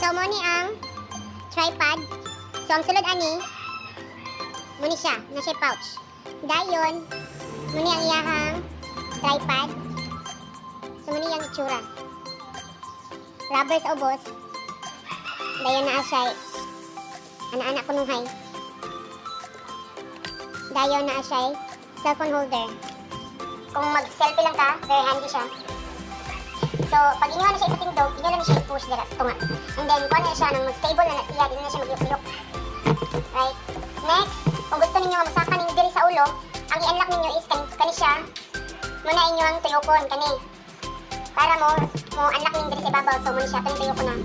So mo ni ang tripod. So ang sulod ani muni siya na siya pouch. Dayon muni ang iyahang tripod. So muni ang itsura. Rubber sa ubos. Dayon na siya ana-ana kunuhay. Dayon na siya cellphone holder. Kung mag-selfie lang ka, very handy siya. So, pag inyo na siya ipatindog, inyo lang siya i-push dira sa tunga. And then, kung ano siya, nang mag-stable na siya, hindi na siya mag-uyok-uyok. Right? Next, kung gusto ninyo nga masakan ninyo diri sa ulo, ang i-unlock ninyo is kani siya, muna inyo ang tuyokon, kani. Para mo unlock ninyo diri sa ibabaw, so muna siya, kani tuyokon na.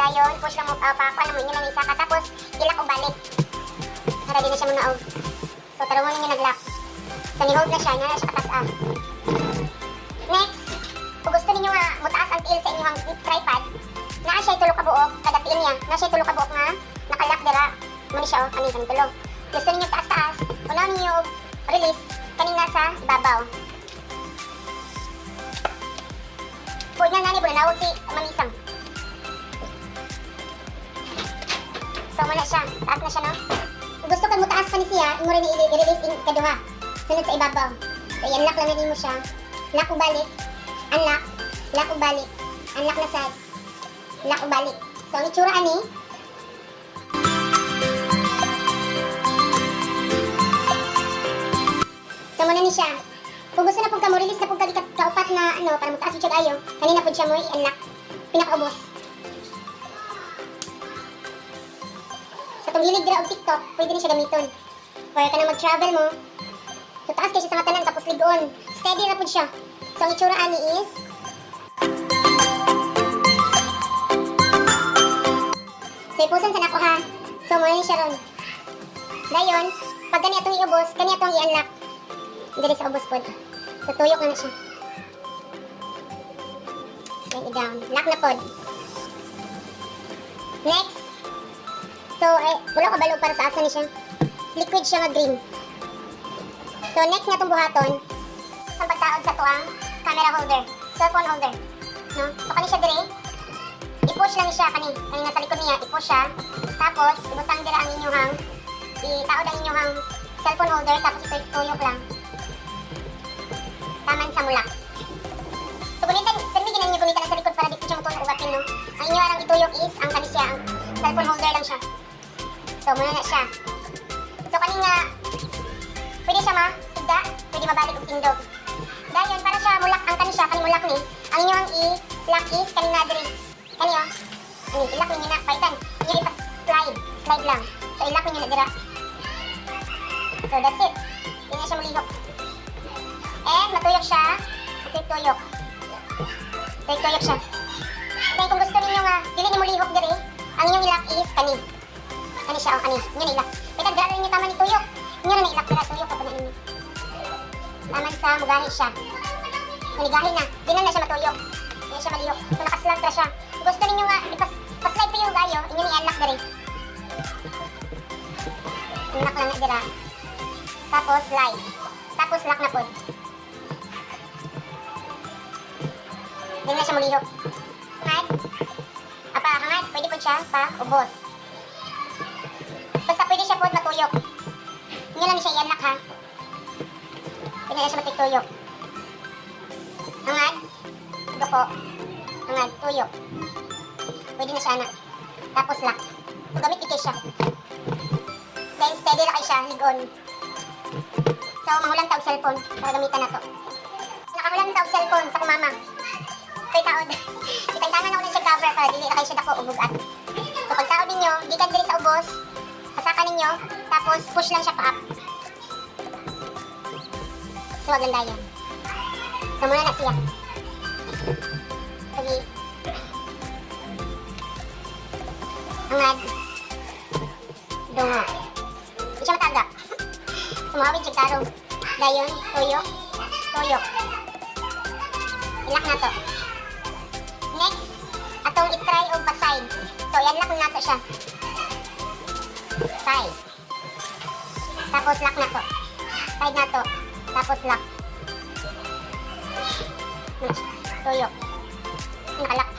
Dayon, push lang mo, pakuan mo, inyo lang isa ka, tapos, ilak o balik. Para di na siya muna out. So, tarungon ninyo nag-lock. So, ni-hold na siya, nga na siya katas Next, kung gusto niyo nga mutaas ang tiil sa inyong tripod, naa siya tulok ka buok, kada tiil niya, naa siya tulok ka buok nga nakalak dira, muna siya o, kanin tulog. Gusto niyo taas-taas, unaw niyo release, kanin nasa ibabaw. Huwag nga nani, nawag si mamisang. So, muna siya, taas na siya, no? Kung gusto ka mutaas pa ni siya, imo rin i-release kaduha, sunod sa ibabaw. So, i-unlock lang na mo siya. Lock o balik, unlock, lock o balik, unlock na sad, lock o balik. So, ang itsura ani, so, muna ni siya. Kung gusto na po ka mo, release na po ka kaupat na, para mataas yung siya ayo, kanina po siya mo i-unlock, pinakaubos. Sa itong hilig dira o TikTok, pwede rin siya gamiton. Or ka na mag-travel mo, so, taas kayo siya sa matanan, tapos ligoon. Steady na po siya. So, ang itsura ani is so, ipusan sa nako ha. So, muna siya ron. Dayon, pag gani atong iubos, gani atong i-unlock. Dili sa ubos po. So, tuyok na siya. Then, i-down. Lock na po. Next. So, wala ka balo para sa asa ni siya. Liquid siya nga green. So, next na itong buhaton, sa pagtaod sa tuang camera holder, cellphone holder. No? So, kani siya dire, i-push lang siya, kani nasa likod niya, i-push siya. Tapos, ibutang dira ang inyong, itaod ang inyong cellphone holder, tapos ito tuyok lang. Taman sa mulak. So, gunitan, permigin na ninyo gumitan sa likod para di po siya mutulong ugatin, no? Ang inyo arang ituyok is, ang kani siya, ang cellphone holder lang siya. So, muna na siya. So, kani nga, pwede siya ma-tigda, pwede mabalik og tindog. Dayon, para siya mulak, ang kani siya, kani mulak ni, ang inyo ang i-lock is, kani na diri. Kani o, i-lock ninyo na, paitan. Inyo ipa-slide lang. So, i-lock ninyo na dira. So, that's it. Hindi na siya mulihok. And, matuyok siya. Tuyok. Tuyok siya. Then, kung gusto ninyo nga, dili niyo mulihok diri, ang inyong i-lock is, kani. Kani siya o, kani. Inyo na i-lock. Paitan, dira ninyo tama ni tuyok. Inyo na i-lock dira, tuyok kapag na ninyo. Naman sa mugahi siya. Manigahi na. Di na siya matuyok. Di na siya maliyok. So, nakaslag na siya. Kung gusto ninyo nga, ipas-slide pa yung gayo, inyo ni i-unlock na rin. Unlock lang na dira. Tapos, slide. Tapos, lock na po. Di na siya maliyok. Hangad. Hangad. Pwede po siya pa ubos. Basta pwede siya po matuyok. Inyo lang siya i-unlock ha. Pwede na siya matituyok. Hangad. Duko. Hangad. Tuyok. Pwede na siya na. Tapos lock. So, gamit ikay siya. Then, steady na kayo siya. Ligon. So, mahulang taog cellphone. Para gamitan na to. Nakahulang taog cellphone sa kumama. Kay taod. Itantanan ako na siya cover para dili na kayo siya dako ubugat. So, pag taod ninyo, gikan diri sa ubos. Pasakan ninyo. Tapos, push lang siya pa up. So, maganda yan. So, muna na siya. Sige. Hangad. Dungo. Hindi siya mataga. Sumawid siya tarong. Dayon, tuyok. Tuyok. Ilak na to. Next, atong itry o pa-side. So, i-unlock na to siya. Side. Tapos, lock na to. Side na to. Tapos lock. Tuyok. Nakalak.